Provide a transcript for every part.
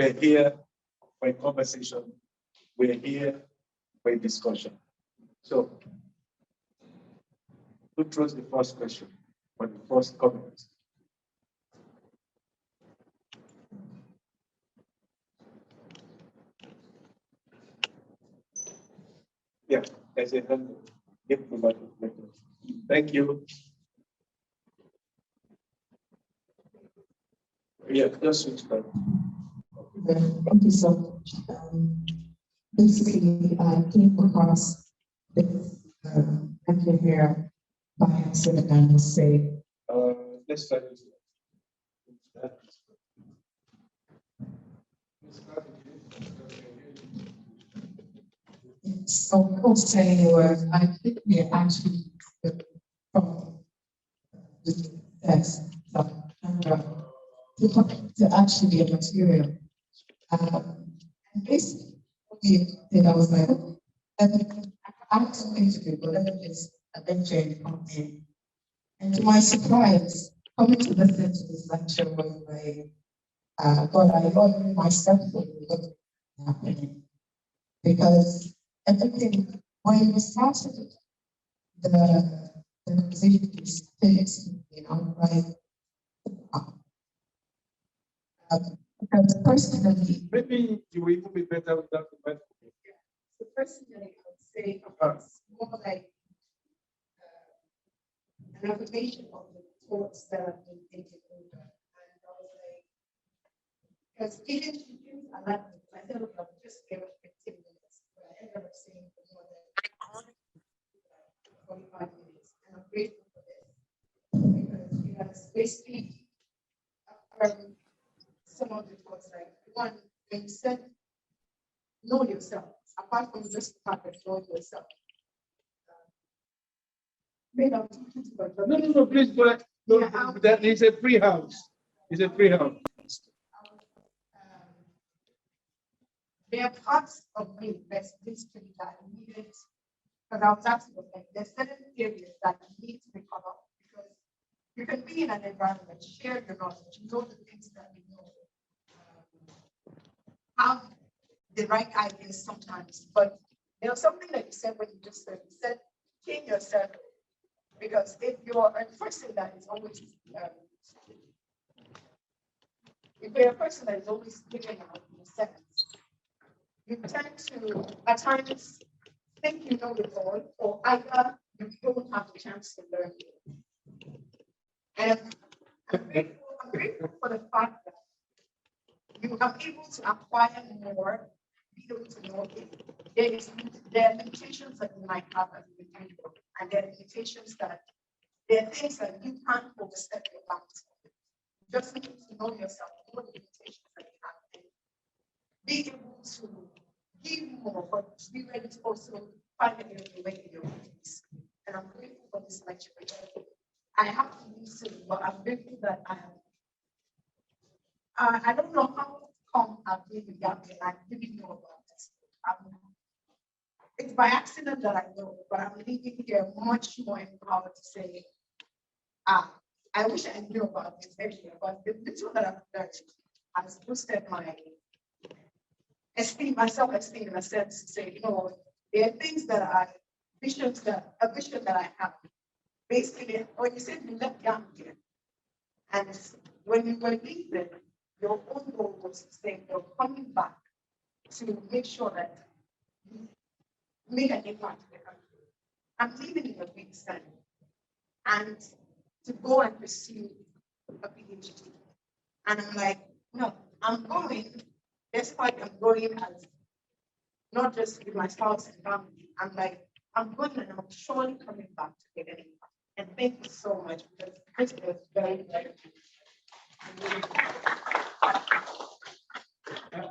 We're here for a conversation. We're here for a discussion. So, who throws the first question or the first comment? Yeah, there's a hand. Thank you. Yeah, just switch back. Thank you so much. Basically, I came across this country here by accident, I must say. Let's start this. So, of course, saying words, I think we actually from the text of Canada to actually a material. And basically, what we did, I was like, I have something to do, but let me just adventure from there. And to my surprise, coming to listen to this lecture was like, but I got myself for what's happening. Because everything, when we started the conversation, is outright. Because personally, maybe you will even be better without the microphone. So personally, I would say it's more like an affirmation of the thoughts that I've been thinking over. And I was like, because even to use a lot, I said, look, I'll just give it 15 minutes. But I ended up saying for more than 45 minutes. And I'm grateful for this. Because it has basically some of the thoughts, like one, when you said, know yourself, apart from just the fact that know yourself. No, please go ahead. No, that is a free house. It's a free house. There are parts of me that's history that needed, because I was asking, like, there's certain areas that need to be covered because you can be in an environment, share your knowledge, know the things that you know, have the right ideas sometimes, but there was something that you said when you said, change your circle. Because if you're a person that is always, if you're a person that is always giving out in seconds, you tend to, at times, think you know it all, or either you don't have the chance to learn it. And I'm grateful for the fact that you are able to acquire more, be able to know it. There are limitations that you might have as an individual, and there are limitations that there are things that you can't overstep your bounds. You just need to know yourself, know the limitations that you have, and be able to give more, but be ready to also find your way in your ways. And I'm grateful for this lecture. I have to leave soon, but I'm grateful that I don't know how come I've been with Gambia and I didn't know about this. It's by accident that I know, but I'm leaving here much more empowered to say, I wish I knew about this earlier, but the little that I've learned has boosted my esteem, my self-esteem in a sense to say, you know, there are things that are a vision that I have. Basically, when you said you left Gambia, and when you were leaving, your own goal was to say you're coming back to make sure that you make an impact in the country. I'm leaving in a week's time, and to go and pursue a PhD. And I'm like, no, I'm going, despite I'm going as not just with my spouse and family. I'm like, I'm going and I'm surely coming back to get an impact. And thank you so much because this was very, very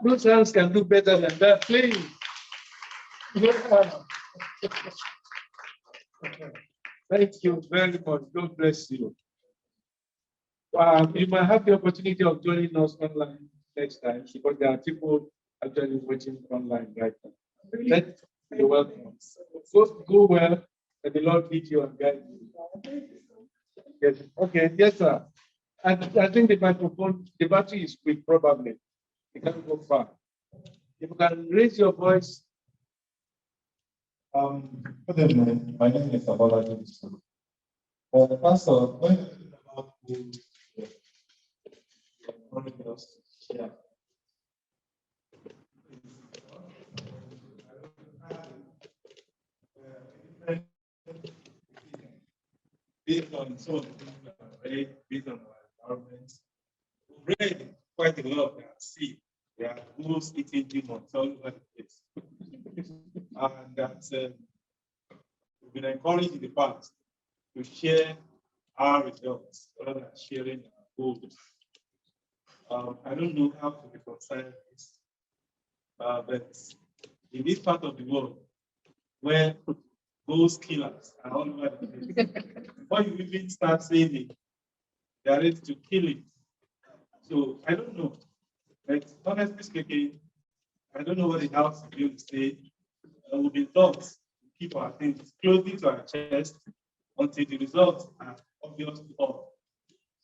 Those hands can do better than that, please. Thank you very much. God bless you. You might have the opportunity of joining us online next time because there are people actually watching online right now. You're welcome. Go well, and the Lord lead you and guide you. Yes. Okay. Yes, sir. And I think the microphone, the battery is quick, probably. You can go far. If you can raise your voice. Good evening. My name is Abolaji Bisu. Pastor, when you think about who encouraged us to share, based on some of the things that I read, based on our environment, we've read quite a lot that see there are ghost eating demons all over the place. And that we've been encouraged in the past to share our results rather than sharing our goals. I don't know how to reconcile this, but in this part of the world where those killers are all over the place, before you even start saying it, they are ready to kill it. So I don't know. But honestly speaking, I don't know what the house will say. We've been taught to keep our things closely to our chest until the results are obvious to all.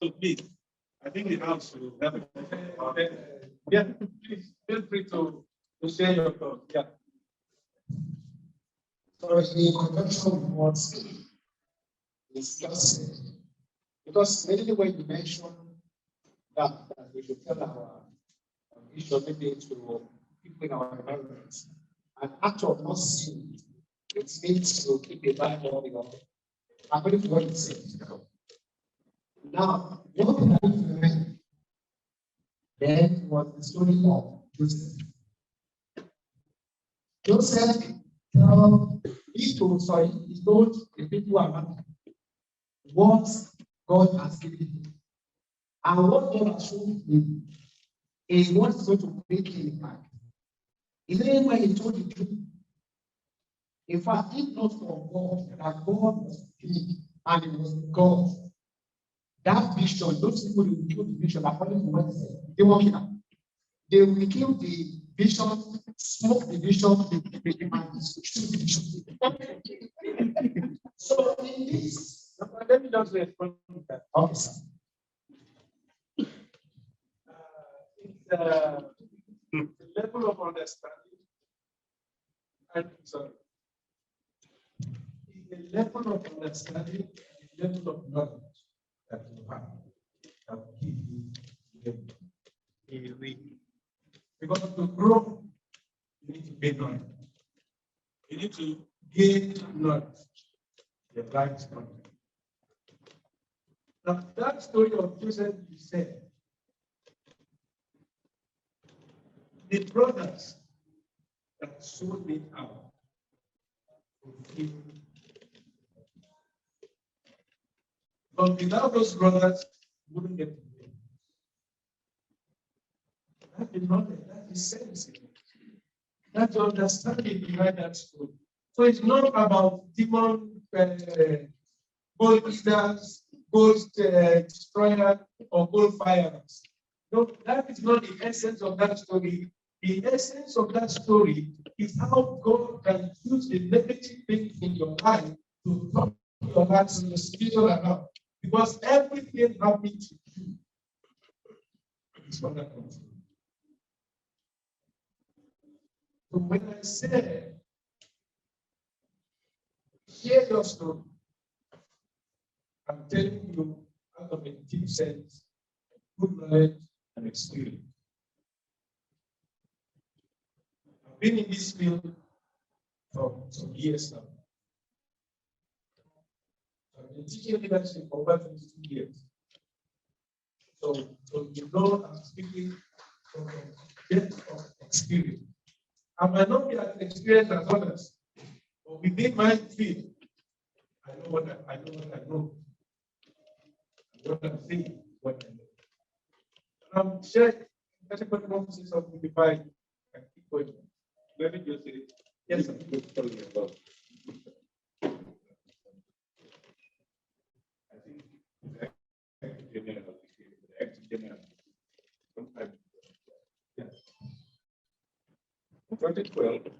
So please, I think the house should have Yeah, please feel free to share your thoughts. Yeah. So in convention of what is just said, because maybe when you mention that we should tell our issue maybe to people in our environment, an act of not seeing it means to keep a Bible on your according to what it says. Now, what did I learn then was the story of Joseph. Joseph he told the people around him what God has given him. And what God has shown him is what is going to make him back. Is there any way he told the truth? In fact, if not for God, that God was big and it was God, that vision, those people who killed the vision, according to what he said, they were killed. They will kill the vision, smoke the vision, and shoot the vision. So in this, Let me just respond to that. okay, sir. It's the level of understanding. And sorry. It's the level of understanding, the level of knowledge that you have that will give you a way. Because to grow, you need to gain knowledge. You need to gain knowledge. The right knowledge. Now, that story of Joseph you said, the brothers that sold it out but without those brothers, you wouldn't get the name. That is knowledge, that is sense. That's understanding behind that story. So it's not about demon gold eaters, gold destroyer, or gold fires. No, that is not the essence of that story. The essence of that story is how God can use the negative things in your life to turn your life to the spiritual around. Because everything happening to you is under control. So when I say, share your story, I'm telling you out of a deep sense, good knowledge and experience. I've been in this field for some years now. I've been teaching leadership for over 22 years. So you know I'm speaking from a depth of experience. I might not be as experienced as others, but within my field, I know what I know. What I'm saying, what I know. I'm sure everybody wants to say something before I keep going. Let me just say, yes, I'm going to tell you about. I think the ex-general, sometime. Yes. In 2012, the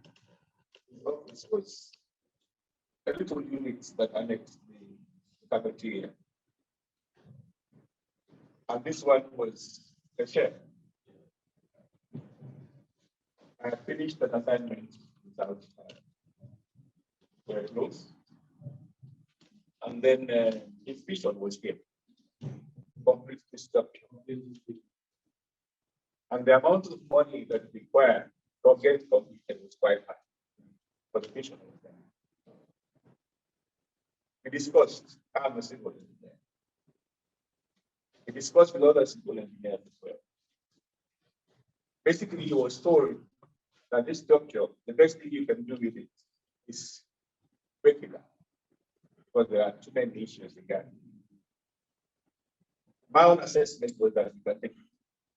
office was a little unit that annexed the cafeteria. And this one was the chef. I had finished an assignment without notes. And then his vision was here, complete destruction. And the amount of money that required to get it completed was quite high. But the vision was there. We discussed, I'm a civil engineer. We discussed with other civil engineers as well. Basically, he was told that this structure, the best thing you can do with it is break it up, because there are too many issues again. My own assessment was that you can take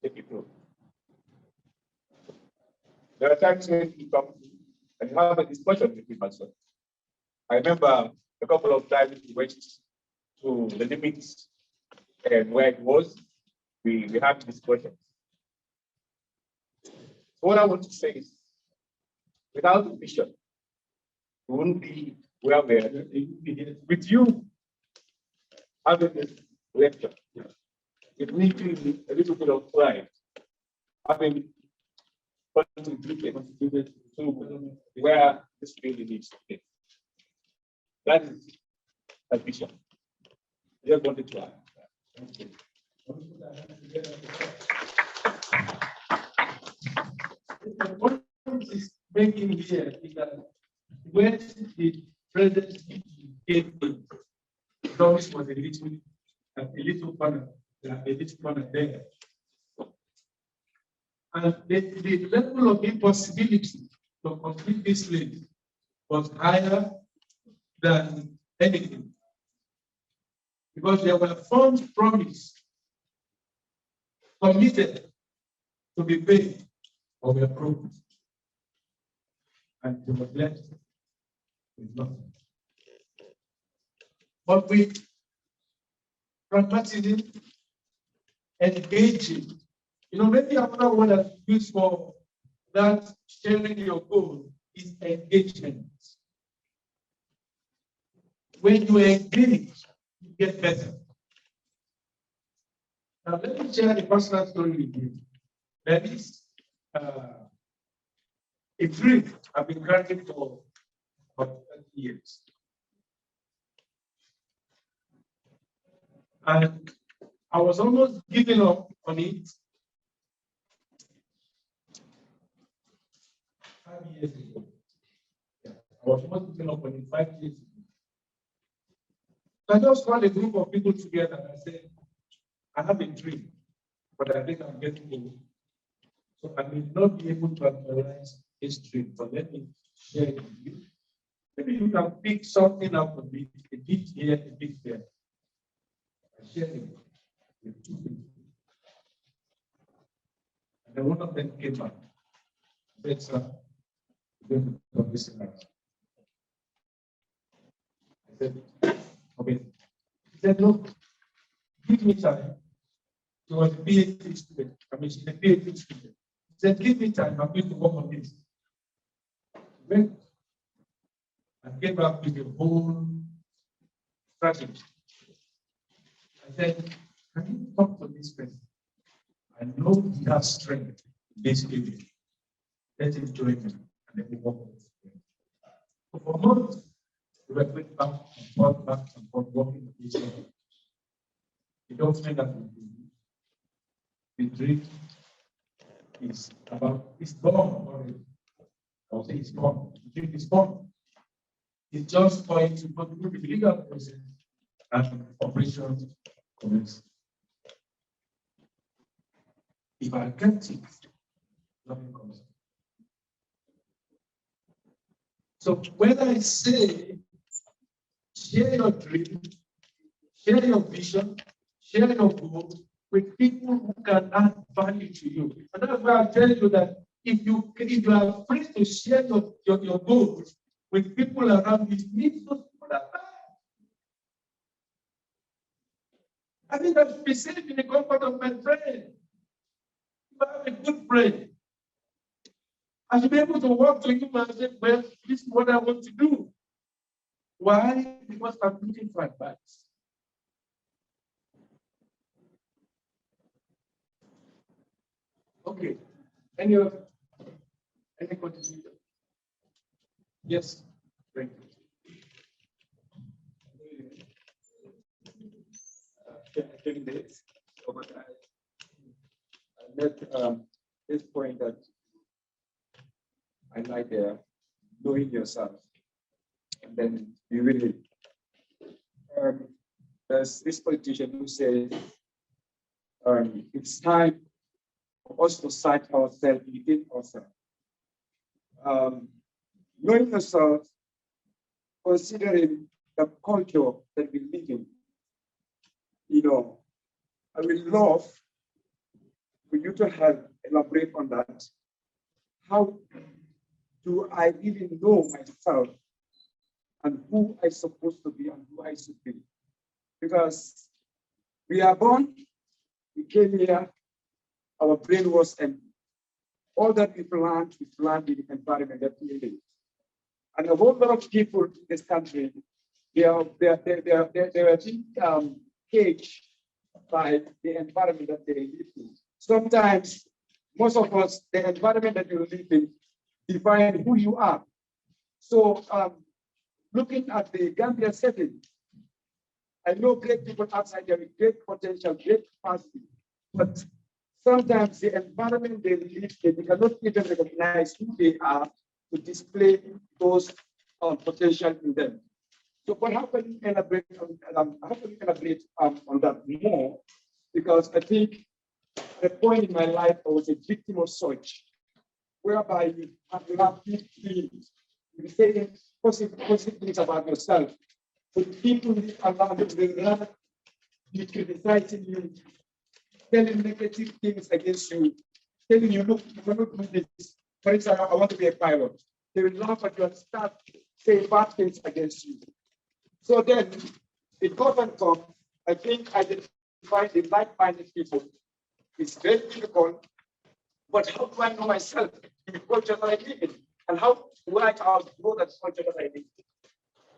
it through. There are times when you come and you have a discussion with him as well. I remember a couple of times we went to the limits and where it was, we had discussions. So what I want to say is, without the vision, we wouldn't be where we are. With you having this lecture, it needs a little bit of pride, having contributed to where this really needs to be. That is a vision. I just wanted to add. Thank you. The point is making here is that when the president came in, the promise was a little corner there. And the level of impossibility to complete this list was higher than anything. Because there were funds promised, committed to be paid, or were approved. And they were left with nothing. But with pragmatism, engaging, maybe another word that's used for that sharing your goal is engagement. When you engage, you get better. Now, let me share a personal story with you. There is a dream I've been granting for 30 years. And I was almost giving up on it 5 years ago. Yeah, I was almost giving up on it 5 years ago. I just called a group of people together and I said, I have a dream, but I think I'm getting old. So I may not be able to analyze this dream, but let me share it with you. Maybe you can pick something up of it, a bit here, a bit there. I share it with 2 people. And then one of them came back. I said, sir, you're going to come this night. I said, okay. He said, no, give me time. He was a PhD student. She's a PhD student. He said, give me time, I'm going to work on this. Went and came back with a whole strategy. I said, can you talk to this person? I know he has strength in this area. Let him join me and let me work on this. So for months, we were going back and forth, working with each other. The document that we do, the dream is about, it's born already. I'll say it's born. The dream is born. It's just going to go through the legal process and operations commence. If I get it, nothing comes. So when I say share your dream, share your vision, share your goal with people who can add value to you. And that's why I tell you that if you are afraid to share your goals with people around you, meet those people around. I think I should be safe in the comfort of my friend. If I have a good friend, I should be able to walk to him and say, well, this is what I want to do. Why? Because I'm looking for advice. Okay. Any Any contribution? Yes. Thank you. I think this over time. And that this point that I like knowing yourself, and then you really there's this politician who says it's time for us to cite ourselves within ourselves. Knowing yourself, considering the culture that we live in, I would love for you to help elaborate on that. How do I really know myself and who I'm supposed to be and who I should be? Because we are born, we came here, our brain was empty. All that we've learned in the environment that we live. And a whole lot of people in this country, they are being caged by the environment that they live in. Sometimes, most of us, the environment that you live in define who you are. So, looking at the Gambia setting, I know great people outside there with great potential, great capacity, but sometimes the environment they live in, they cannot even recognize who they are to display those potential in them. So, but how can you elaborate on that more? Because I think at a point in my life, I was a victim of such, whereby you have big feelings, you say positive things about yourself. So people around you, they rather be criticizing you, telling negative things against you, telling you, look, you cannot do this. For example, I want to be a pilot. They will laugh at you and start saying bad things against you. So then, it goes and comes. I think identifying the like-minded people is very difficult. But how do I know myself in the culture that I live in? And how do I outgrow that culture that I live in?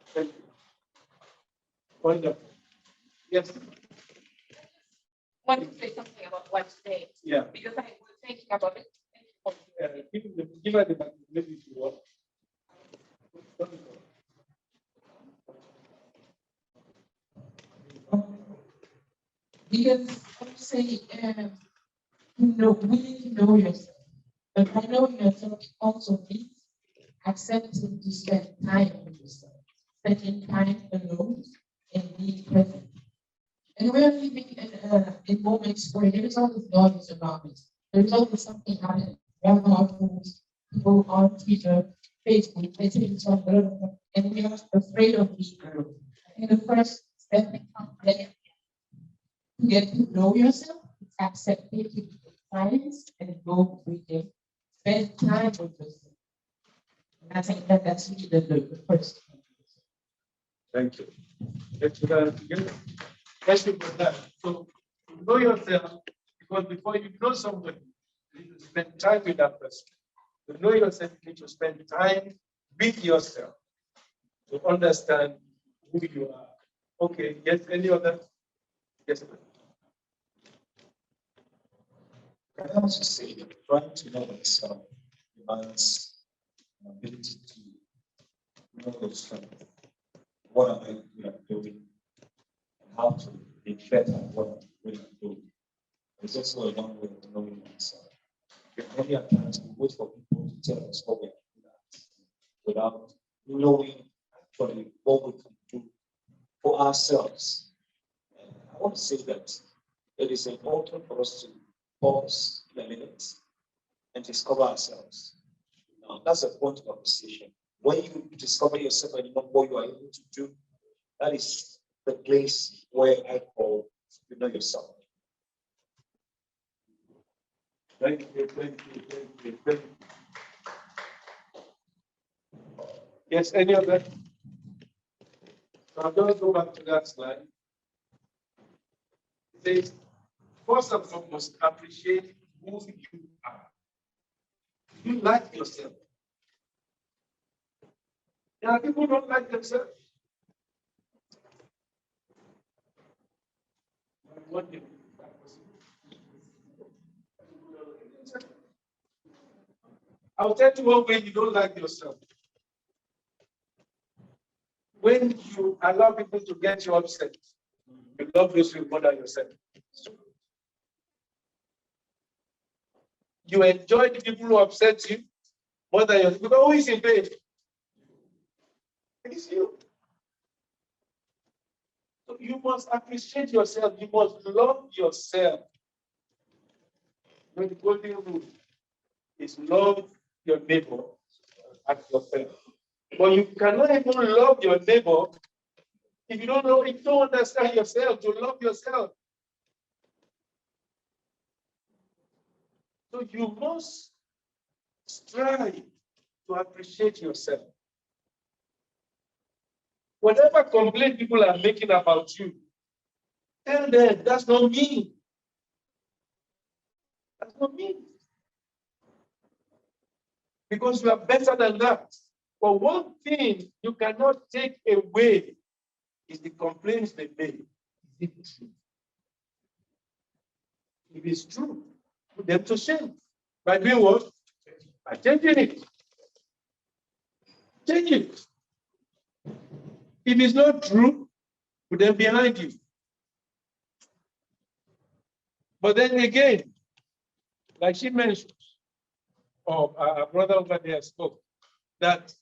Thank you. Wonderful. Yes. Want to say something about what today? Yeah. Because I was thinking about it. Give her the back, maybe if you want. Because I'm saying, we need to know yourself. But by knowing yourself also means accepting to spend time with yourself, spending time alone and being present. And we're living in moments where there is always noise around us. There's always something happening. We have our phones, people on Twitter, Facebook, they say it's on and we are afraid of being alone. I think the first step to get to know yourself, it's accepting silence and go within. Spend time with yourself. And I think that's really the first. Thank you. Let's do that together. Thank you for that. So know yourself, because before you know somebody, you need to spend time with that person. To know yourself, you need to spend time with yourself to understand who you are. Okay, yes, any other? Yes, ma'am. Can I also say that trying to know oneself demands an ability to know yourself. What am I really doing? And how to be better at what I'm really doing. It's also a long way of knowing oneself. Many times we wait for people to tell us what we're good at without knowing actually what we can do for ourselves. And I want to say that it is important for us to pause in a minute and discover ourselves. Now, that's a point of appreciation. When you discover yourself and you know what you are able to do, that is the place where I call you know yourself. Thank you, thank you, thank you, thank you. Yes, any other? So I'm going to go back to that slide. It says, first and foremost, appreciate who you are. You like yourself. There are people who don't like themselves. What do I'll tell you one way you don't like yourself. When you allow people to get you upset, you love those you more than yourself. You enjoy the people who upset you more than yourself. Because who is in pain? It's you. So you must appreciate yourself. You must love yourself. The golden rule is love your neighbor as yourself. But you cannot even love your neighbor if you don't know, if you don't understand yourself, to love yourself. So you must strive to appreciate yourself. Whatever complaint people are making about you, tell them that's not me. That's not me. Because you are better than that. But one thing you cannot take away is the complaints they made. Is it true? If it's true, put them to shame. By doing what? By changing it. Change it. If it's not true, put them behind you. But then again, like she mentioned, or our brother over there spoke, that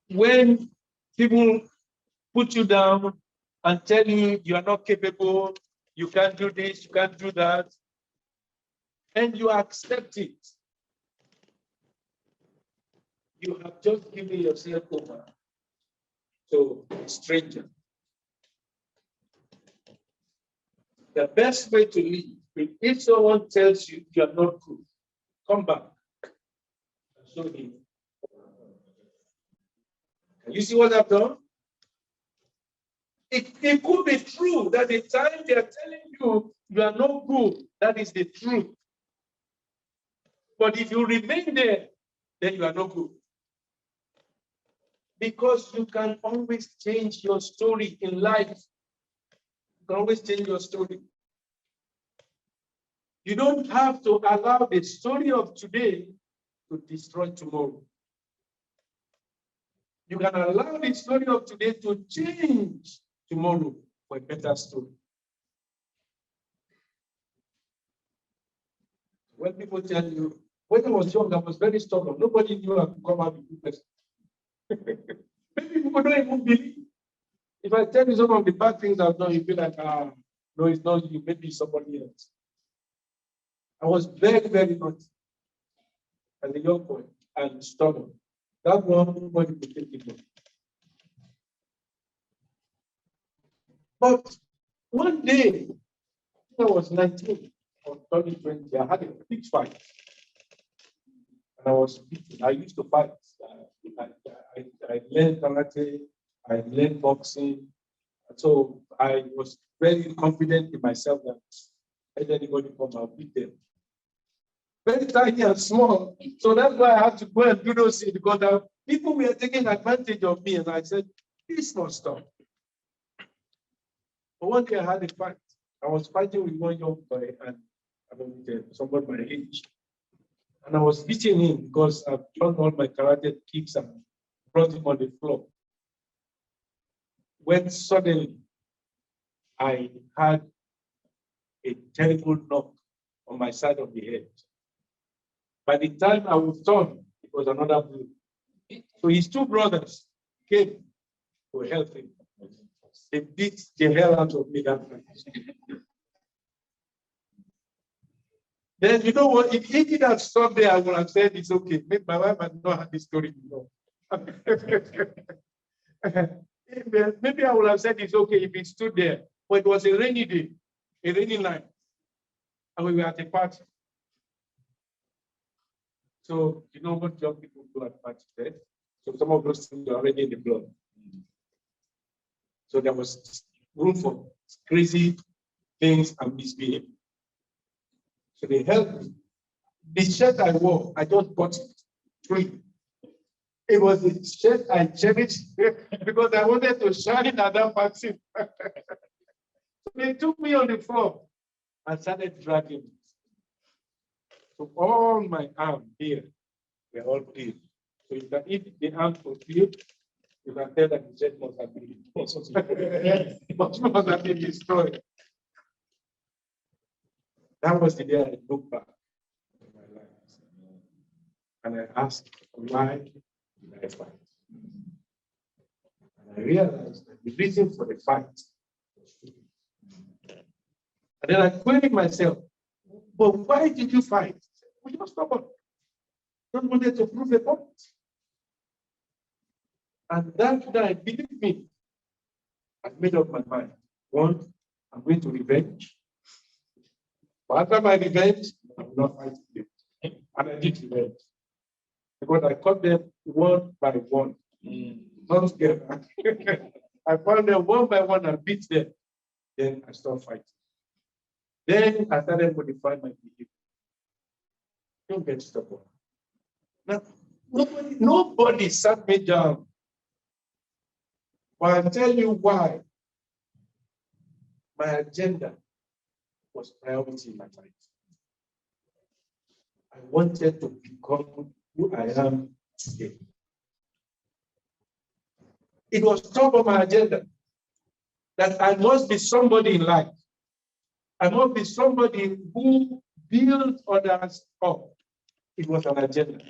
when people put you down and tell you you are not capable, you can't do this, you can't do that, and you accept it, you have just given yourself over to a stranger. The best way to live is if someone tells you you are not good, come back and show him. Can you see what I've done? It could be true that the time they are telling you you are not good, that is the truth. But if you remain there, then you are not good. Because you can always change your story in life. You can always change your story. You don't have to allow the story of today to destroy tomorrow. You can allow the story of today to change tomorrow for a better story. When people tell you, when I was young, I was very stubborn. Nobody knew I could come out with good person. Maybe people don't even believe. If I tell you some of the bad things I've done, you feel like, no, it's not you, maybe it's somebody else. I was very, very naughty as a young boy and stubborn. That one, nobody could take it. But one day, I was 19 or 20, I had a big fight. And I was beaten. I used to fight. I learned karate, I learned boxing. So I was very confident in myself that if anybody come, I'll beat them. Very tiny and small. So that's why I had to go and do those things, because people were taking advantage of me. And I said, this must stop. But one day I had a fight. I was fighting with one young boy and somebody my age. And I was beating him because I've done all my karate kicks and brought him on the floor. When suddenly I had a terrible knock on my side of the head. By the time I was turn, it was another blow. So his two brothers came to help him. They beat the hell out of me that night. Then you know what? If he did have stopped there, I would have said it's okay. Maybe my wife had not had this story before. Maybe I would have said it's okay if he stood there. But it was a rainy day, a rainy night. And we were at a party. So you know what young people do at parties, right? So some of those things are already in the blood. So there was room for crazy things and misbehavior. So they helped me. The shirt I wore, I just bought it free. It was the shirt I cherished because I wanted to shine at that party. So they took me on the floor and started dragging me. So all my arm here We are all clean. So you can eat the arm fulfilled, you can tell that the jet must have been must have been destroyed. That was the day I looked back in my life. And I asked, why did I fight? And I realized that the reason for the fight was stupid. And then I queried myself, but why did you fight? Well, you were stubborn. Don't wanted to prove a point. And that night, believe me, I made up my mind. One, I'm going to revenge. But after my revenge, I will not fight again. And I did revenge. Because I caught them one by one. Not together. I found them one by one and beat them. Then I stopped fighting. Then I started modifying my behavior. Don't get stubborn. Now, nobody sat me down. But I'll tell you why. My agenda was priority in my life. I wanted to become who I am today. It was top of my agenda that I must be somebody in life. I must be somebody who builds others up. It was an agenda.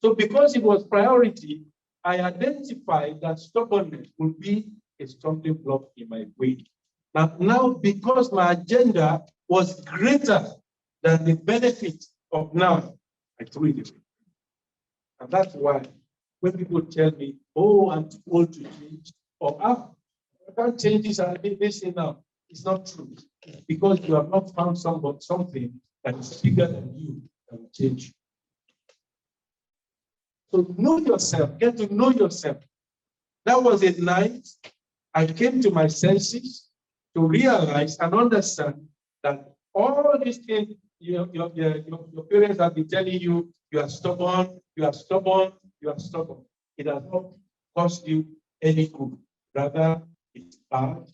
So because it was priority, I identified that stubbornness would be a stumbling block in my way. Now, because my agenda was greater than the benefit of now, I threw it away. And that's why when people tell me, oh, I'm too old to change, or I can't change this, I've been missing now. It's not true. It's because you have not found something that is bigger than you that will change you. So know yourself, get to know yourself. That was a night I came to my senses to realize and understand that all these things your parents have been telling you, you are stubborn, you are stubborn, you are stubborn. It has not cost you any good. Rather, it's bad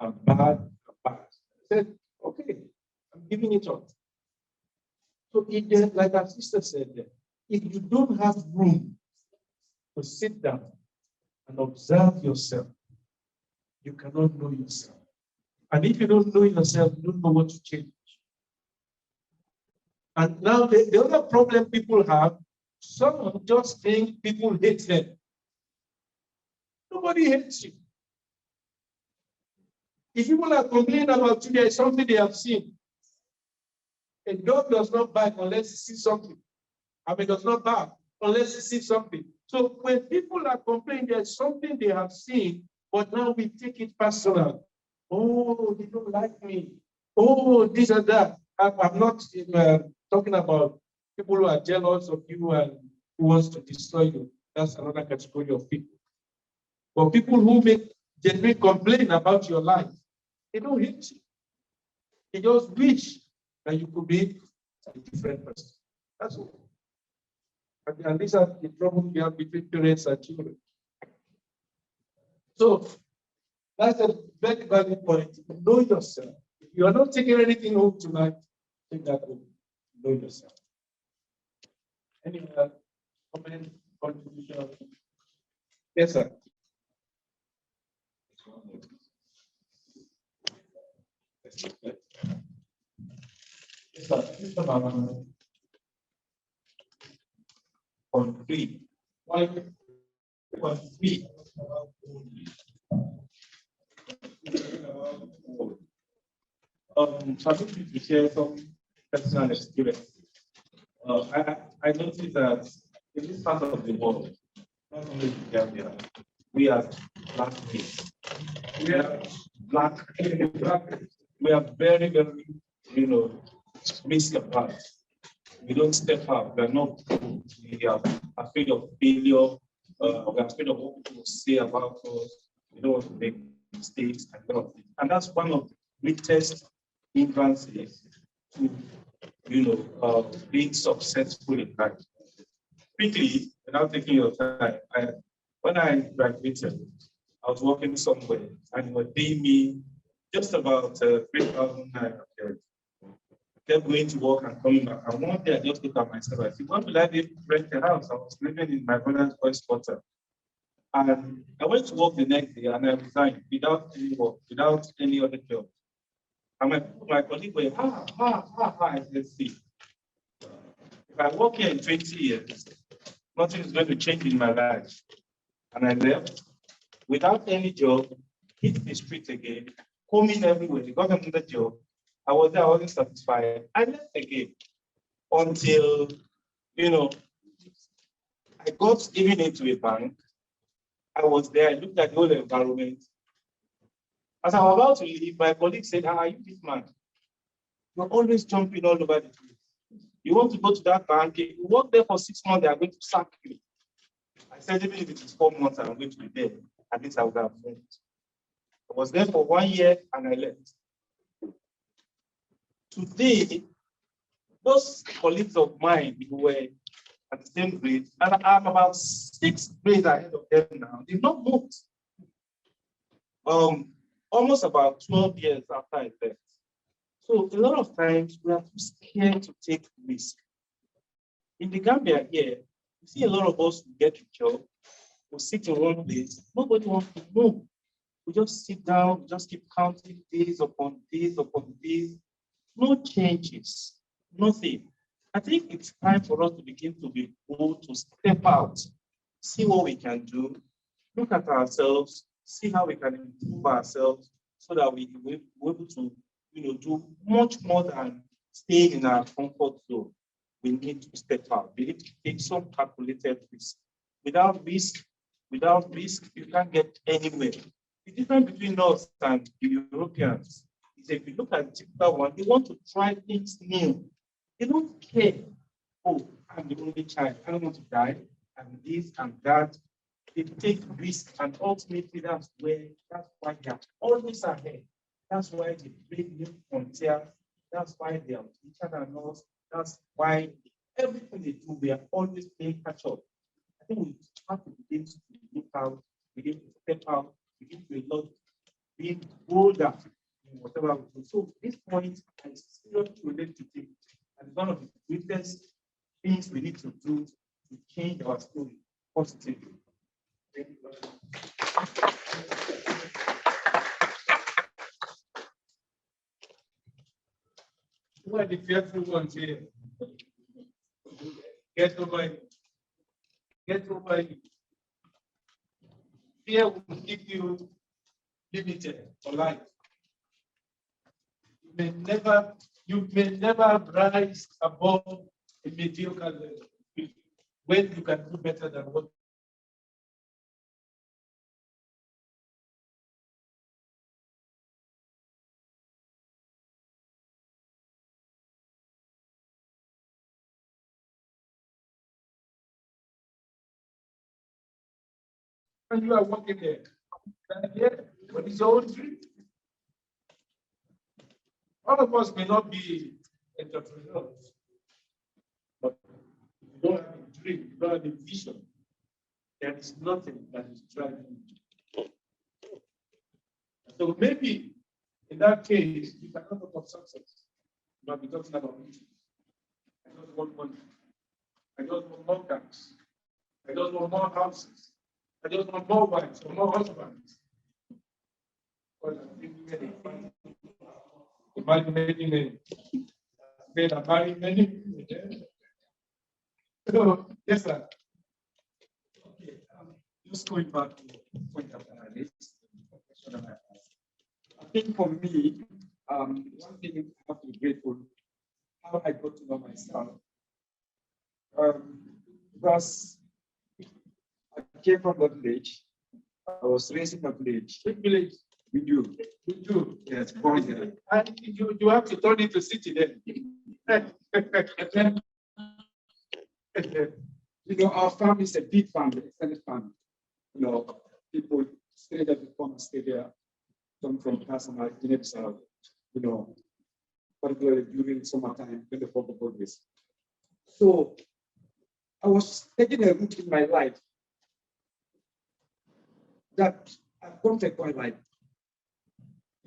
and bad and bad. I said, okay, I'm giving it up. So if, like our sister said, if you don't have room to sit down and observe yourself, you cannot know yourself. And if you don't know yourself, you don't know what to change. And now the other problem people have, some just think people hate them. Nobody hates you. If people are complaining about you, there is something they have seen. A dog does not bark unless he sees something. I mean, does not bark unless he sees something. So when people are complaining, there's something they have seen, but now we take it personal. Oh, they don't like me. Oh, this and that. I'm not talking about people who are jealous of you and who wants to destroy you. That's another category of people. But people who make genuine complaint about your life, they don't hate you. They just wish that you could be a different person. That's all. And these are the problems we have between parents and children. So that's a very valid point. Know yourself. If you are not taking anything home tonight, take that home. Know yourself. Any other comment, contribution? Yes, sir. Yes, sir. On 3. 1.3. So I think to share some personal experience. I noticed that in this part of the world, not only in Gambia, we are black kids. We are black. We are very, very, risk apart. We don't step up. We are not. We are afraid of failure. We are afraid of what people say about us. We don't want to make mistakes and that's one of the greatest hindrances to being successful in life. Quickly, without taking your time, when I graduated, I was working somewhere and they were paying me just about 3,000 naira. kept going to work and coming back. And one day I just looked at myself. I said, when will I be able to rent a house? I was living in my brother's boys' quarter. And I went to work the next day and I resigned without any work, without any other job. And my colleague were, I said, see, if I work here in 20 years, nothing is going to change in my life. And I left without any job, hit the street again, coming everywhere, got another job. I was there, I wasn't satisfied. I left again until, I got even into a bank. I was there, I looked at the whole environment. As I was about to leave, my colleague said, are you this man? You're always jumping all over the place. You want to go to that bank, if you work there for 6 months, they are going to sack you. I said, even if it is 4 months, I'm going to be there. At least I would have learned. I was there for 1 year and I left. Today, those colleagues of mine who were at the same grade, and I'm about 6 grades ahead of them now, they've not moved. Almost about 12 years after I left. So a lot of times we are too scared to take risk. In the Gambia here, you see a lot of us who get a job, we sit in one place, nobody wants to move. We just sit down, we just keep counting days upon days upon days. No changes, nothing. I think it's time for us to begin to be bold, to step out, see what we can do, look at ourselves, see how we can improve ourselves so that we're able to do much more than staying in our comfort zone. We need to step out. We need to take some calculated risk. Without risk, you can't get anywhere. The difference between us and the Europeans is if you look at the typical one, they want to try things new. They don't care. Oh, I'm the only child. I don't want to die. And this and that. They take risks, and ultimately that's why they are always ahead. That's why they break new frontiers. That's why they are richer than us. That's why everything they do, we are always playing catch up. I think we have to begin to look out, begin to step out, begin to being bolder in whatever we do. So this point, I seriously relate to it. And one of the greatest things we need to do to change our story positively. Thank you very much. Who are the fearful ones here? Get over it. Get over it. Fear will keep you limited for life. You may never rise above a mediocre level when you can do better than what. And you are working there. But it's your own dream. All of us may not be entrepreneurs, but if you don't have a dream, you don't have a vision, there is nothing that is driving you. So maybe in that case, you cannot talk of success. You might be talking about vision. I just want money. I just want more cars. I just want more houses. I just want more wives or more husbands. Because I think many. Men are marrying many. So, yes, sir. Okay, just going back to the point of analysis. I think for me, one thing I have to be grateful how I got to know myself. Because I came from a village. I was raised in a village. Which village? We do. We do. Yes, born here. And you have to turn it to city then. Our family is a big family, extended family. People stay there before stay there, come from Kasama, Guinea-Bissau, particularly during summertime when the fog of this. So I was taking a route in my life that I've come to a point like,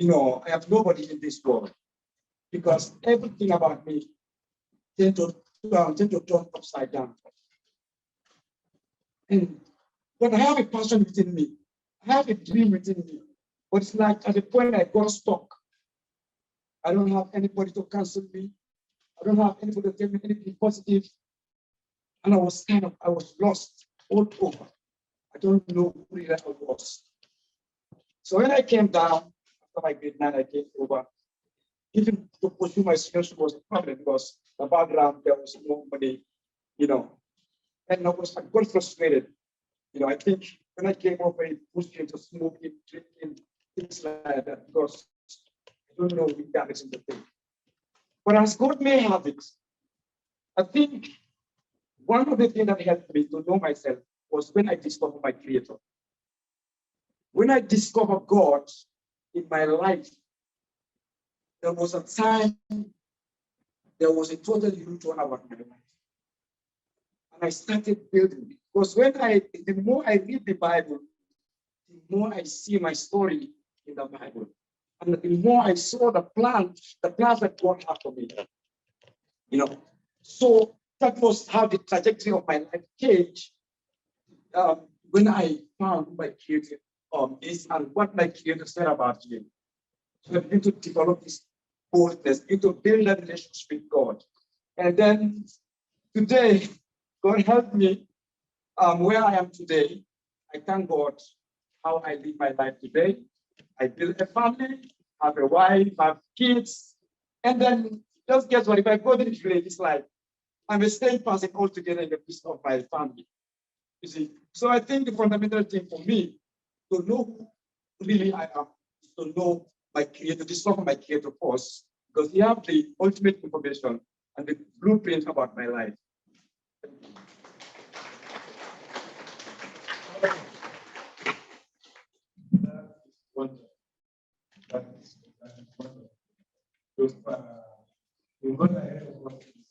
I have nobody in this world. because everything about me tend to turn upside down. But I have a passion within me. I have a dream within me. But it's like at the point I got stuck. I don't have anybody to counsel me. I don't have anybody to tell me anything positive. And I was lost all over. I don't know who really I was. So when I came down, after my grade 9, I came over. Even to pursue my students was a problem because the background, there was no money, and I got frustrated. I think when I came over, it pushed me into smoking, drinking, things like that, because I don't know the damage in the thing. But as God may have it, I think one of the things that helped me to know myself was when I discovered my Creator. When I discovered God in my life, there was a time, there was a total U-turn about my life. And I started building. Because the more I read the Bible, the more I see my story in the Bible. And the more I saw the plans that God had for me. So that was how the trajectory of my life changed when I found who my Creator is and what my Creator said about him. So I began to develop this boldness, to build a relationship with God. And then today, God helped me where I am today. I thank God how I live my life today. I build a family, have a wife, have kids, and then just guess what? If I go to the village, it's like I'm a same person altogether in the midst of my family. You see, so I think the fundamental thing for me to know who really I am is to know my Creator, discover my Creator first, because He has the ultimate information and the blueprint about my life.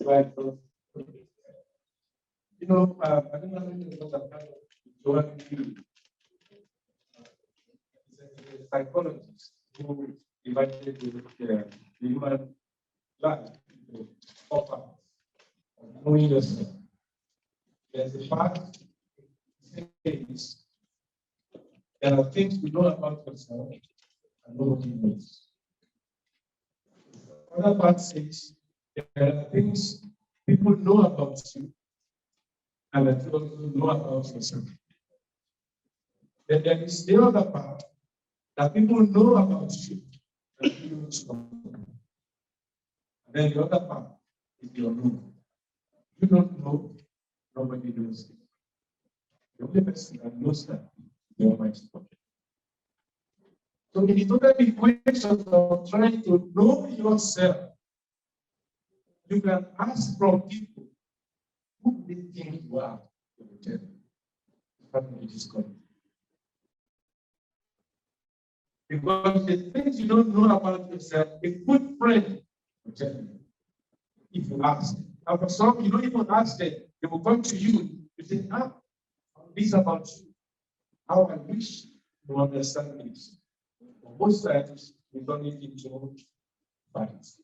I don't know if psychologist who divided the human life into 4 parts of knowing yourself. There's the part says there are things you know about yourself and nobody knows. The other part says there are things people know about you and that you also know about yourself. Then there is the other part that people know about you and you don't know. And then the other part is your know. You don't know, nobody knows it. The only person that knows that is the Almighty God. So it is not an equation of trying to know yourself. You can ask from people who they think you are. They will tell you. How it is coming. Because the things you don't know about yourself, a good friend will tell you. If you ask. And for some, you don't even ask them. They will come to you. You say, this about you. How I wish you understand this. On both sides, we don't need into fights.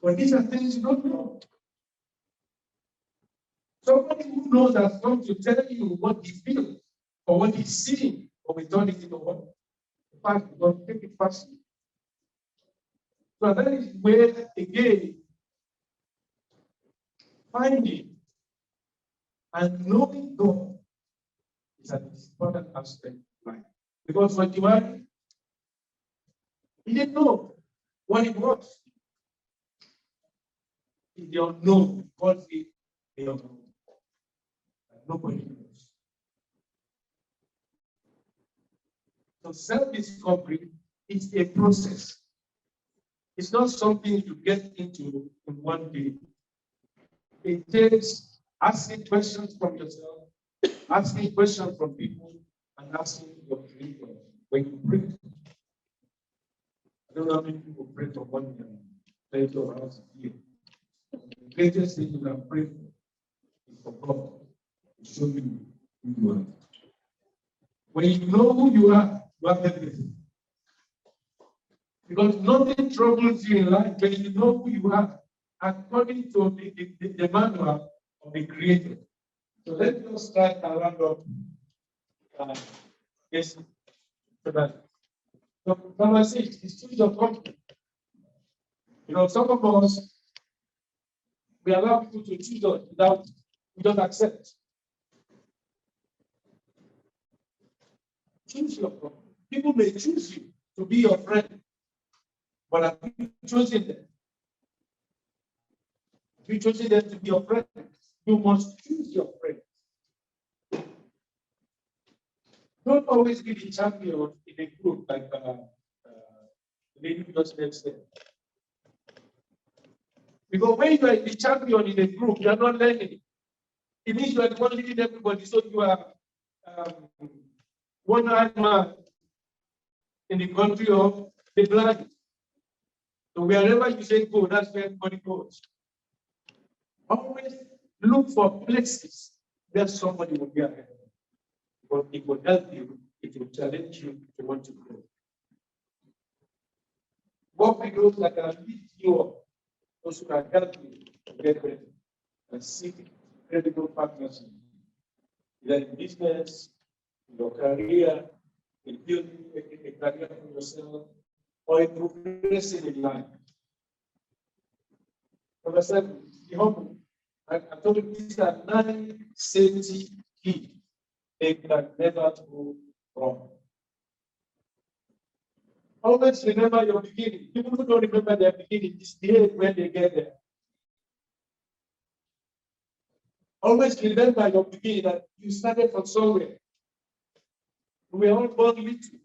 But these are things you don't know. Somebody who knows has come to tell you what he feels or what he's seeing, or we turn it into what? In fact, we don't take it personally. So that is where, again, finding and knowing God is an important aspect of life. Because when you are, he didn't know what it was. If the unknown, God is the unknown. Nobody knows. So self-discovery is a process. It's not something you get into in one day. It takes asking questions from yourself, asking questions from people, and asking your Creator when you pray. I don't know how many people pray for 1 year, pray for us here. The greatest thing you can pray for is for God to show you who you are. When you know who you are, you have everything. Because nothing troubles you in life when you know who you are, according to the manual of the Creator. So let us start a round of yes. So number 6 is choose your company. You know, some of us, we allow people to choose us without we don't accept. Choose your company. People may choose you to be your friend, but have you chosen them? Have you chosen them to be your friend? You must choose your friends. Don't always be the champion in a group like the lady just said. Because when you are the champion in a group, you are not learning. It means you are the one leading everybody, so you are one-eyed man in the country of the blind. So wherever you say go, that's where everybody goes. Always look for places where somebody will be ahead. But it will help you, it will challenge you to want to grow. Work with those that can lift you up, those who can help you to get ready and seek credible partners, either in business, in your career, in building a career for yourself, or in progressing in life. Number 7, be humble. I told you these are 9 safety keys. They can never go wrong. Always remember your beginning. People who don't remember their beginning display when they get there. Always remember your beginning, that you started from somewhere. We are all born little.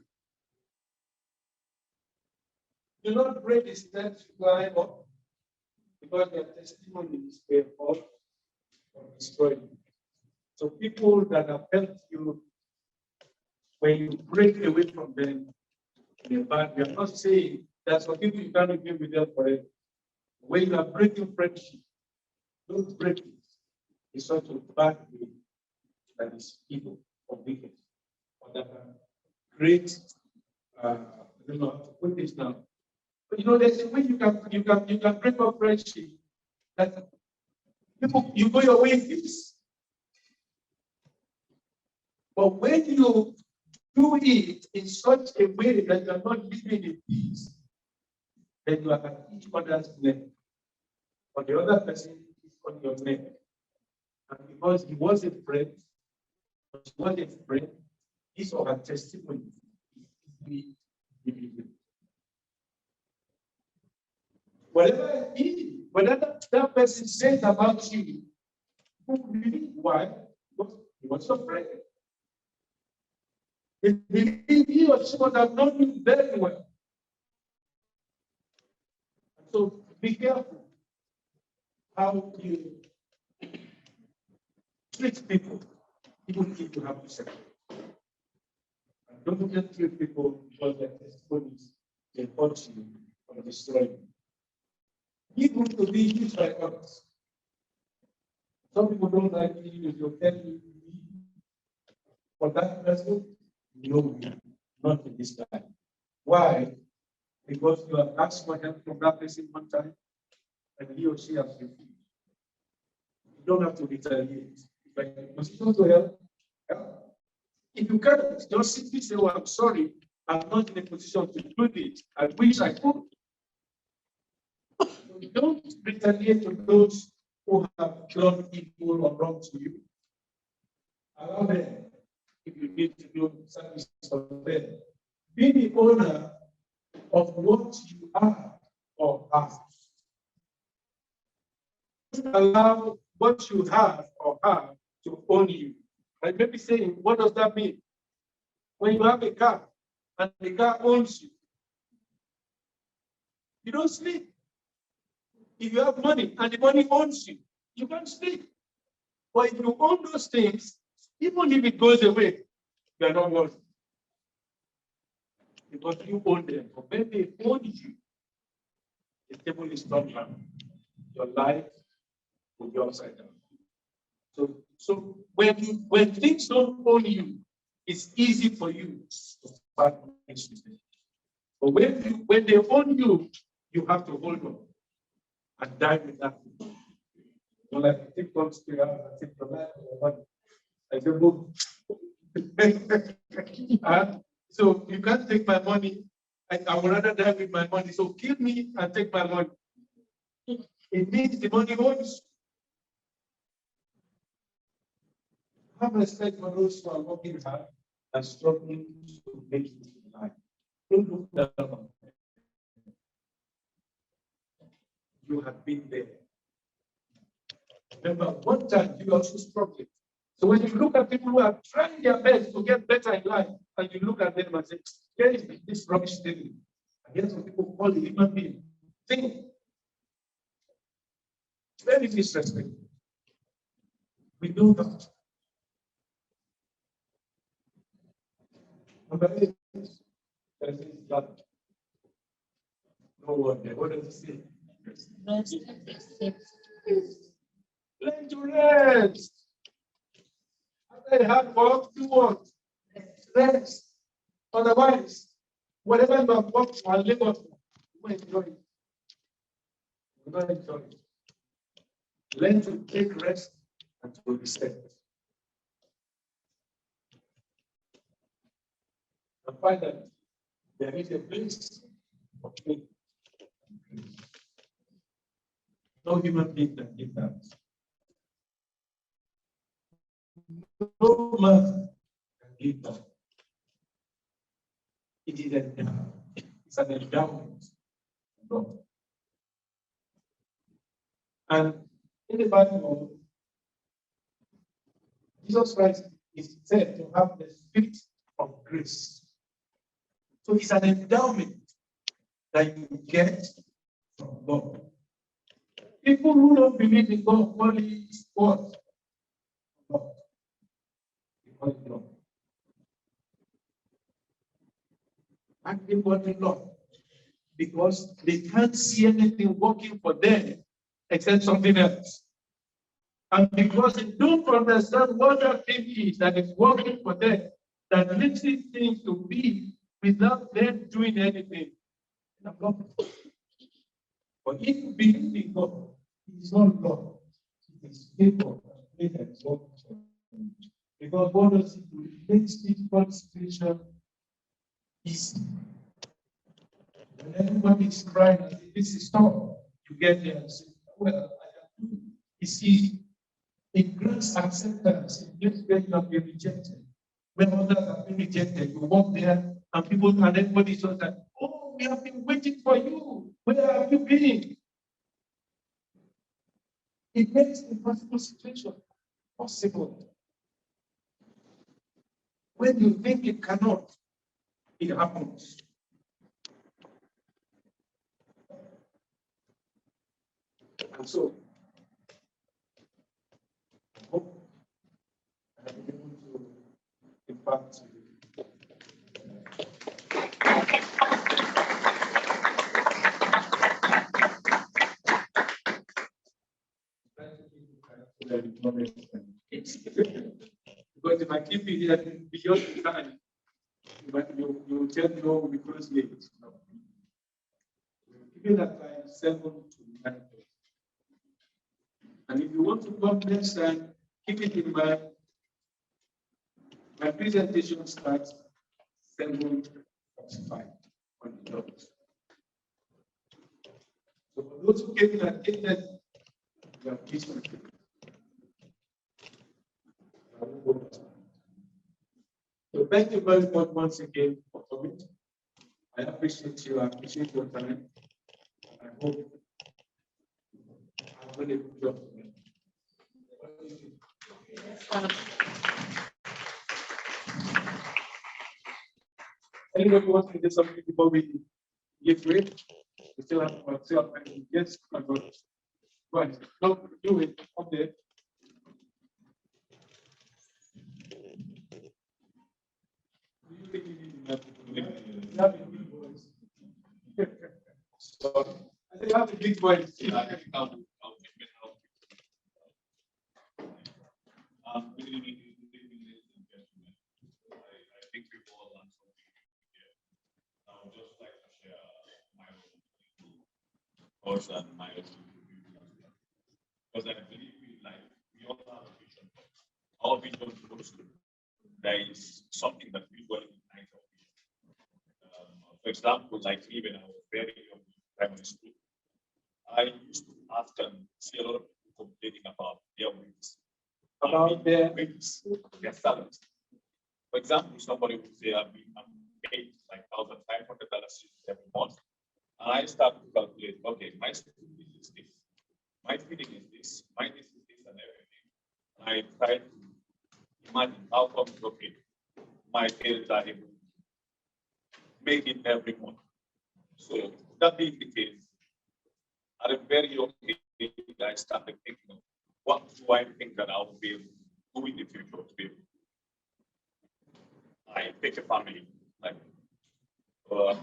Do not break the steps to climb up, because their testimonies were all destroyed. So people that have helped you, when you break away from them, they're bad. We are not saying that some people you cannot be with them forever. When you are breaking friendship, don't break it. It's such a bad way that is evil or wicked, or that create. I don't know how to put this now. But you know, there's a way you can break up friendship. That people, you go your way in peace. But when you do it in such a way that you are not living in peace, then you are at each other's neck. But the other person is on your neck. And because he was a friend, but she was a friend, his or her testimony is easily. Whatever that person says about you, who believe why? Because he was your friend. He believe he or she would have known you very well. So be careful how you treat people, even if you have to say. Don't just treat people because their testimonies can hurt you or destroy you. Give room to be used by others. Some people don't like you if you're telling you to be for that person. No, not in this time. Why? Because you have asked for help from that person one time, and he or she has refused. You don't have to retaliate. If I can position to help. If you can't, just simply say, "Oh, I'm sorry, I'm not in a position to do it. I wish I could." You don't retaliate to those who have done evil or wrong to you. Allow them, if you need to do service for them. Be the owner of what you are or have. Don't allow what you have or have to own you. I may be saying, what does that mean? When you have a car and the car owns you, you don't sleep. If you have money and the money owns you, you can't sleep. But if you own those things, even if it goes away, you are not worried. Because you own them. But when they own you, the table is not down. Your life will be upside down. So when things don't own you, it's easy for you to start things with them. But when they own you, you have to hold on and die with that. You like I take comes to you, I take your life, your money. I say, boom. So you can't take my money. I would rather die with my money. So kill me and take my money. It means the money owns. Have respect for those who are working hard and struggling to make it in life. Don't look down on them. You have been there. Remember, one time you also struggled. So when you look at people who are trying their best to get better in life, and you look at them and say, where is this rubbish thing? And here's what people call the human being. Think. Very disrespectful. We know that. Number 8, there is that. No one there. What does it say? Rest and accept. Learn to rest. After you have work, do what? Rest. Otherwise, whatever you have worked for and labored for, you won't enjoy it. You will not enjoy it. Learn to take rest and to reset. And find that there is a place of faith. No human being can give that. No man can give that. It is it's an endowment. No. And in the Bible, Jesus Christ is said to have the spirit of grace. So it's an endowment that you get from God. People who don't believe in God call it what? God. They call it God. And they call it Lord. Because they can't see anything working for them except something else. And because they don't understand what that thing is that is working for them, that makes it things to be without them doing anything. But if you believe in God, it is not God. It is people that is working for them. Because what does it do? It makes difficult situation easy. When everybody is crying, this is tough, you get there and say, well, I can do it. It's easy. It grants acceptance. It gives where you have been rejected. When others have been rejected, you walk there and people and everybody says that, oh, we have been waiting for you. Where have you been? It makes the possible situation possible. When you think it cannot, it happens. And so, I hope I have been able to impact you. Because if I keep it here beyond the time, you tell me, oh, we close late. No. Keep it at time 7 to 9. And if you want to come next time, keep it in mind. My presentation starts 7:45 on the dot. So for those who came in at 8:30, you have missed my presentation. So thank you very much once again for coming. I appreciate you. I appreciate your time. I hope I've done a good job. Anybody wants to do something before we get ready? We still have time. Yes, my brother. Right. No, do it up there. Do you think you need enough? You have a big voice. Sorry. I think you have a big voice. Good evening, ladies and gentlemen. I think we've all learned something here. I would just like to course, and my because I believe we all have a vision. Our vision goes to there is something that we will ignite our vision. For example, like even I was very young in primary school, I used to often see a lot of people complaining about their wings. About their wings, their salaries. For example, somebody would say, I'm paid like $1,500 every month. And I start to calculate, okay, my student is this, my feeding is this, my this is this, and everything. And I try to imagine how come, okay, my parents are able to make it every month. So that being the case, at a very young age, I started thinking of what do I think that I will be able to do in the future to be able to. I pick a family, like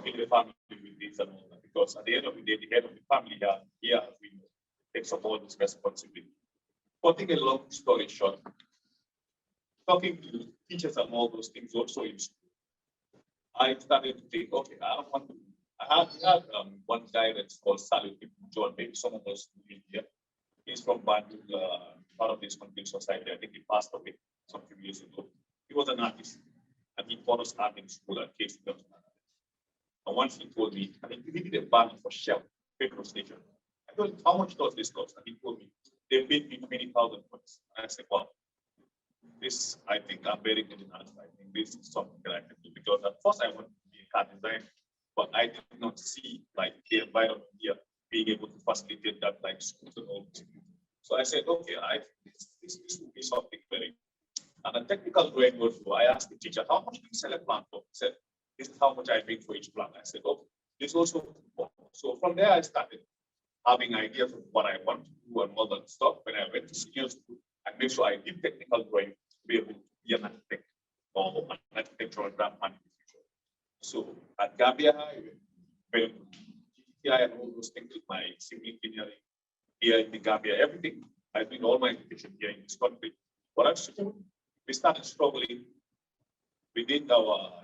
pick a family with this and all that, because at the end of the day, the head of the family here, as we know, takes up all this responsibility. Cutting a long story short, talking to teachers and all those things also in school, I started to think, okay, I don't want to. I had one guy that's called Salud John, maybe some of us in here. He's from Bantu, part of this conflict society. I think he passed away some few years ago. He was an artist, and he taught us art in school at Case. And once he told me, I think he did a banner for Shell petrol station. I told him, how much does this cost? And he told me, they paid me 20,000 points. And I said, wow, this, I think I'm very good in art. I think this is something that I can do, because at first I wanted to be a car designer, but I did not see like the environment here being able to facilitate that, like schools and all this. So I said, okay, this will be something very. And a technical drawing also, I asked the teacher, how much do you sell a plant for? He said, this is how much I make for each plant. I said, okay, this also. So from there, I started having ideas of what I want to do and all that stuff. When I went to senior school, I made sure I did technical drawing to be able to be an architect or an architectural draftsman in the future. So at Gambia, when GTI and all those things with my civil engineering here in the Gambia, everything, I did all my education here in this country. But at school, we started struggling. We did our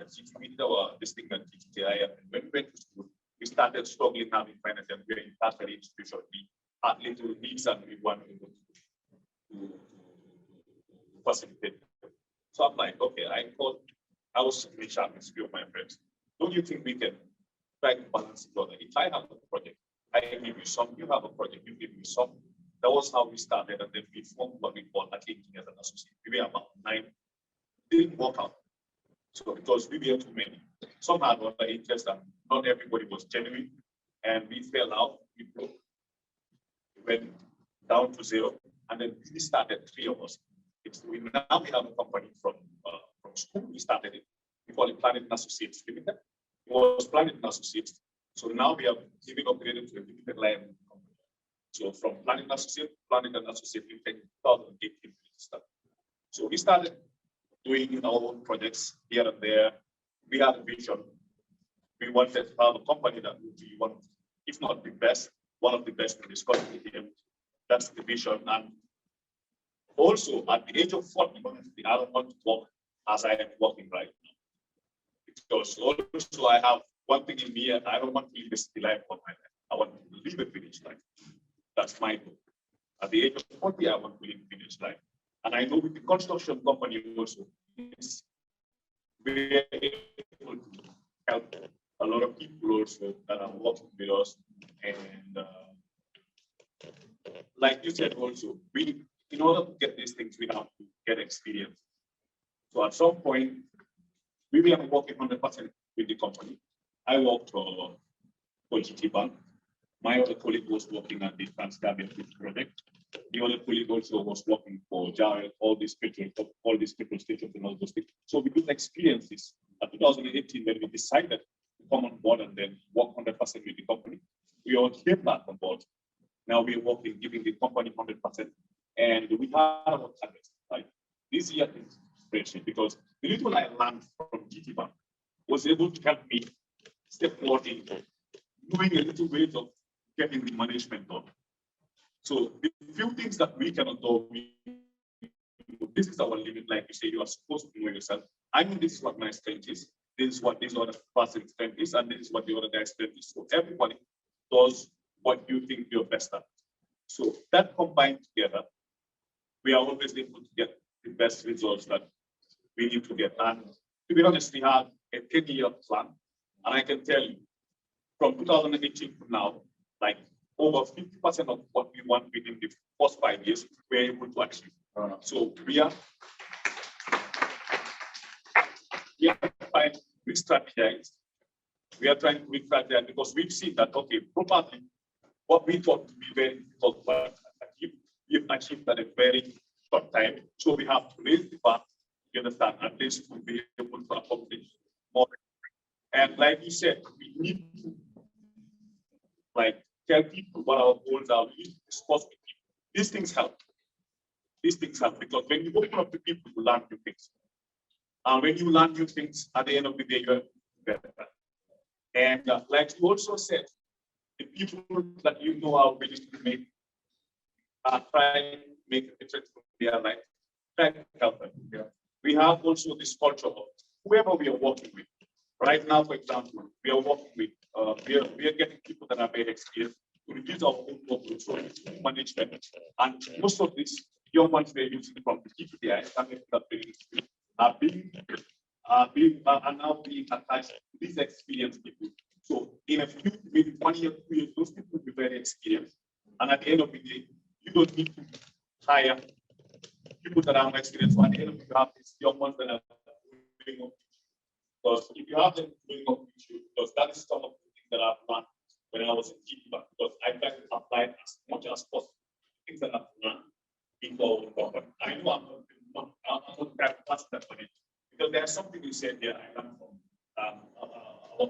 this thing at GTI, and when we went to school, we started struggling having finance, and we're in tertiary institution. We had little needs and we wanted to facilitate. So I'm like, okay, I was in chat with a few of my friends. Don't you think we can try to balance each other? If I have a project, I give you some, you have a project, you give me some. That was how we started, and then we formed what we call Atlantic as an associate. We were about 9, didn't work out. So because we were too many. Some had other interests, and not everybody was genuine, and we fell out, we broke. We went down to 0, and then we started 3 of us. Now we have a company from school. We started it. We call it Planet Associates Limited. It was Planet Associates. So now we have even upgraded to a limited liability company. So from Planet Associates Limited, 2018. So we started doing our own projects here and there. We had a vision. We wanted to have a company that would be one, if not the best, one of the best in this country here. That's the vision. And also, at the age of 40, honestly, I don't want to work as I am working right now. Because also I have one thing in me, and I don't want to live a city life for my life. I want to live a village life. That's my goal. At the age of 40, I want to live a village life. And I know with the construction company also, we're able to help a lot of people also that are working with us. And like you said also, in order to get these things, we have to get experience. So at some point, we were working 100% with the company. I worked for GT Bank. My other colleague was working at the Trans-Gambia project. The other colleague also was working for JAL, all these petrol stations and all those things. So we got experiences. In 2018, when we decided to come on board and then work 100% with the company, we all came back on board. Now we're working, giving the company 100%. And we have our targets. Like this year is spreadsheet, because the little I learned from GT Bank was able to help me step forward in doing a little bit of getting the management done. So the few things that we cannot do, this is our limit. Like you say, you are supposed to know yourself. I know this is what my strength is. This is what this other person's strength is, and this is what the other guy's strength is. So everybody does what you think you're best at. So that combined together, we are always able to get the best results that we need to get. And to be honest, we have a 10-year plan. And I can tell you, from 2018 to now, like over 50% of what we want within the first 5 years, we're able to achieve. So we are trying to re-strategize. We are trying to re-strategize because we've seen that, okay, probably what we thought to be very difficult to achieve, we've achieved at a very short time. So we have to raise the bar, you understand, at least to be able to accomplish more. And like you said, we need to tell people what our goals are. We need to discuss with people. These things help. These things help because when you open up to people, you learn new things. And when you learn new things, at the end of the day, you're better. And like you also said, the people that you know are willing to make, try to make a difference in their life, try to help them. Yeah. We have also this culture of whoever we are working with. Right now, for example, we are working with, we are getting people that are very experienced to reduce our own workload, so management. And most of these young ones we're using from the GPDI are now being attached to these experienced people. So in a few, maybe 1 year, 2 years, those people will be very experienced. And at the end of the day, you don't need to hire people that are unexperienced. So at the end of the day, you have these young ones that are doing up. Because if you have them doing up with you, because that is some of the things that I've learned when I was in Kiva, because I try to apply as much as possible things that I've learned before. I know I'm not that much that money. Because there's something you said here, I learned from I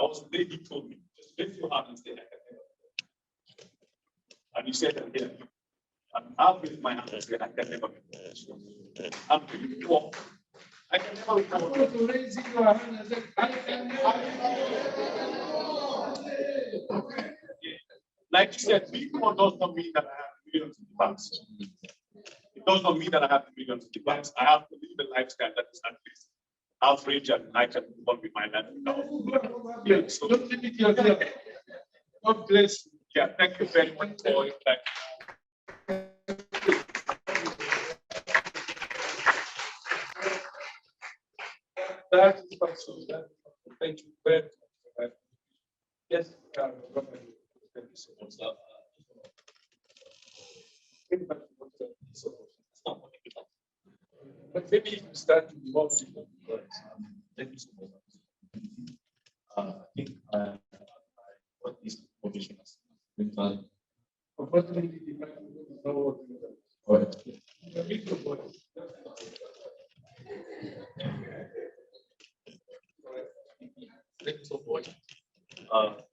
was very he told me, just lift your hand and say, I can never. And you said that here, and I'll lift my hand and say, I can never. I'm really poor. I can never recover. Raising your hand and say, I can never. Like you said, people does not mean that I have millions in the bank. It does not mean that I have millions in the bank. I have to live a lifestyle that is at least average and I can move on with my life now. Yeah, so don't limit yourself. God bless you. Yeah, thank you very much for your time. That is also that. Thank you very much. Yes, thank you so much. But maybe you start to involve people. Thank you so much. I think what this information has been done. Unfortunately, the microphone is not working. All right. Thank you so much.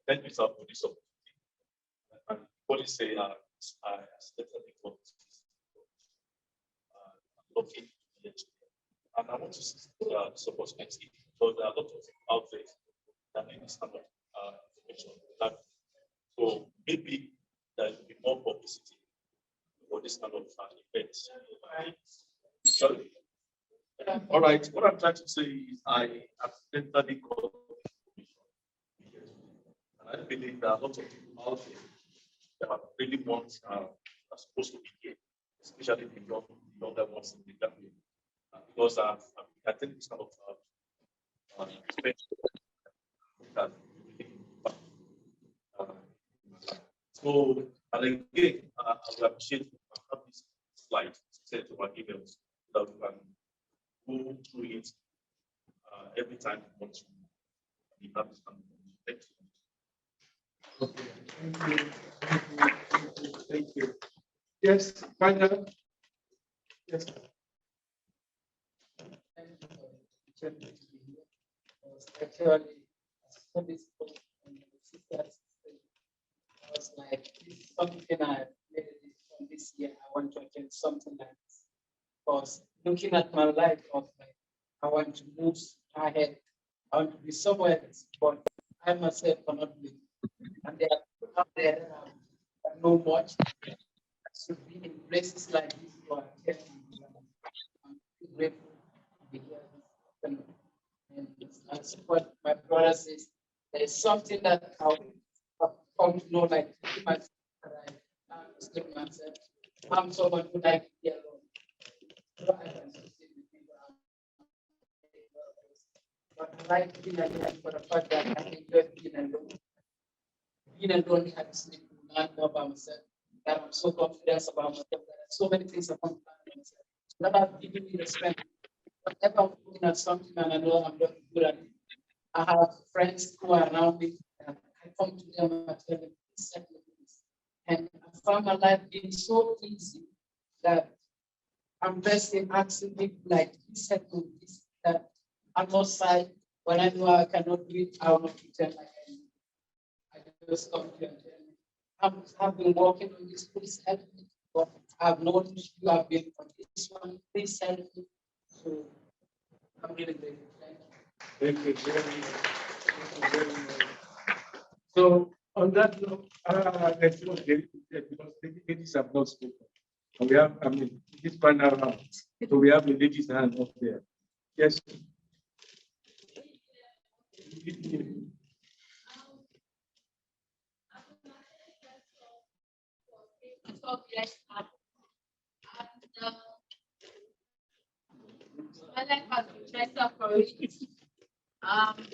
Thank you, sir, for this opportunity. And police say, I definitely want looking and I want to support next year. So there are a lot of outlets that need this kind of information. So maybe there will be more publicity for this kind of events. Sorry. All right. What I'm trying to say is I accidentally called. And I believe there are lots of people out there that really want are supposed to be here, especially the younger ones in the family. Because I think it's kind of so, and again, I would appreciate if I have this slide sent to our emails that we can go through it every time we want to have this kind of. Thank you. Okay. Thank you. Thank you. Thank you. Yes, final. Yes. Actually, this book and the sisters, I was like, this is something I made a decision this year. I want to attend something like this. Because looking at my life, I was like, I want to move ahead. I want to be somewhere else, but I myself cannot live. And there are people out there that know much. I should be in places like this to attend. I'm grateful to be here. And as what my brother says, there is something that I'll come to know, like, myself, that I sleep myself. I'm someone who like to be alone. So I can succeed with people around me. But I like being alone for the fact that I enjoy being alone. Being alone, I have to sleep more by myself. That I'm so confident about myself. There are so many things about myself. That have given me the strength. Whenever I'm looking at something and I know I'm not good at it, I have friends who are around me. And I come to them and tell them, "Set me this." And I found my life being so easy that I'm best in asking people like, "Please help me with this." That I'm outside. When I know I cannot do it, I will not pretend like I do. I just come to you and tell me, I've been working on this, please help me. But I've noticed you have been on this one, please help me. So I'm really grateful. Thank you. Thank you very much. Thank you very much. So on that note, let's not get into that because the ladies have not spoken. And we have, I mean, this final round. So we have the ladies' hand up there. Yes. So, yes, and, my life has been better for it.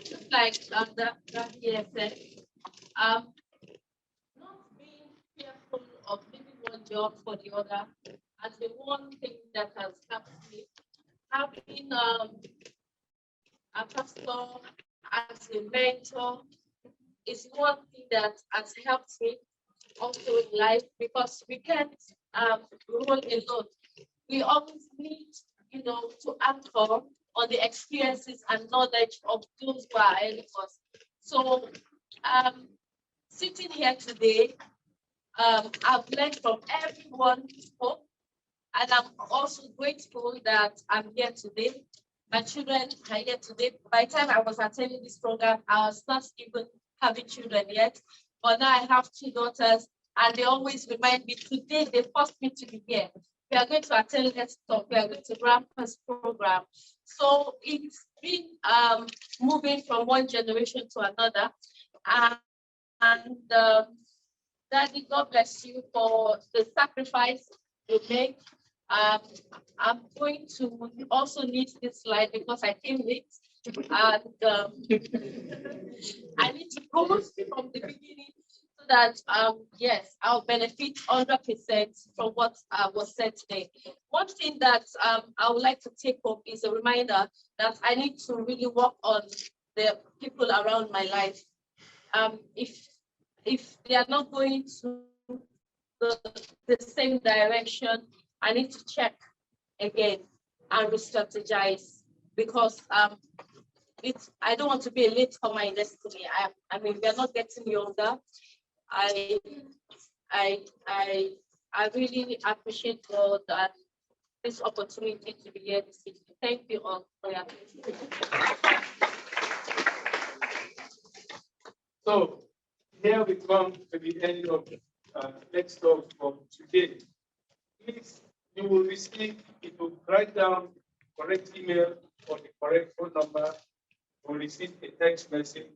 Just like that here said, not being fearful of leaving one job for the other, as the one thing that has helped me. Having a pastor as a mentor is one thing that has helped me also in life because we can't roll alone. We always need, to anchor on the experiences and knowledge of those who are ahead of us. So, sitting here today, I've learned from everyone who spoke, and I'm also grateful that I'm here today. My children are here today. By the time I was attending this program, I was not even having children yet, but now I have 2 daughters, and they always remind me today they forced me to be here. We are going to attend Let's Talk. We are going to Grandpa's program. So it's been moving from one generation to another. And Daddy, God bless you for the sacrifice you make. I'm going to also need this slide because I came late. And I need to go from the beginning so that, yes, I'll benefit 100% from what was said today. One thing that I would like to take up is a reminder that I need to really work on the people around my life. If they are not going to the same direction, I need to check again and re-strategize because I don't want to be a latecomer in destiny. I mean, we are not getting younger. I really appreciate God and this opportunity to be here this evening. Thank you all for your attention. So here we come to the end of Let's Talk for today. Please, you will receive, if you write down correct email or the correct phone number, you will receive a text message.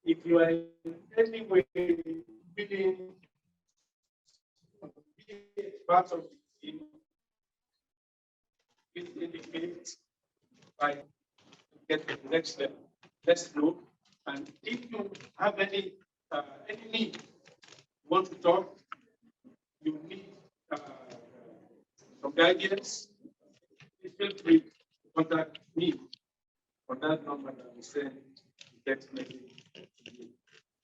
If you are in any way willing to be part of the team, please indicate by get to the next level. Let's know. And if you have any need, you want to talk, you need some guidance, please feel free to contact me on that number that we send text message.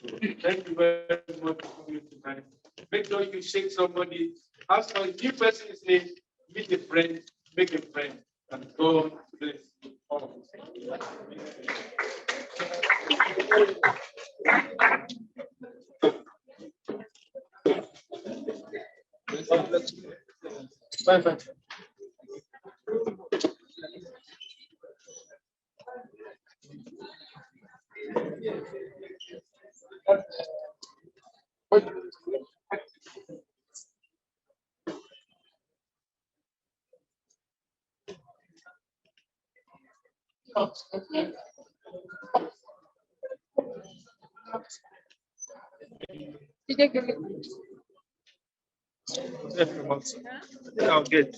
So thank you very much for coming tonight. Make sure you shake somebody, ask for a new person's name, meet a friend, make a friend, and God bless you all. Bye bye. I'll get.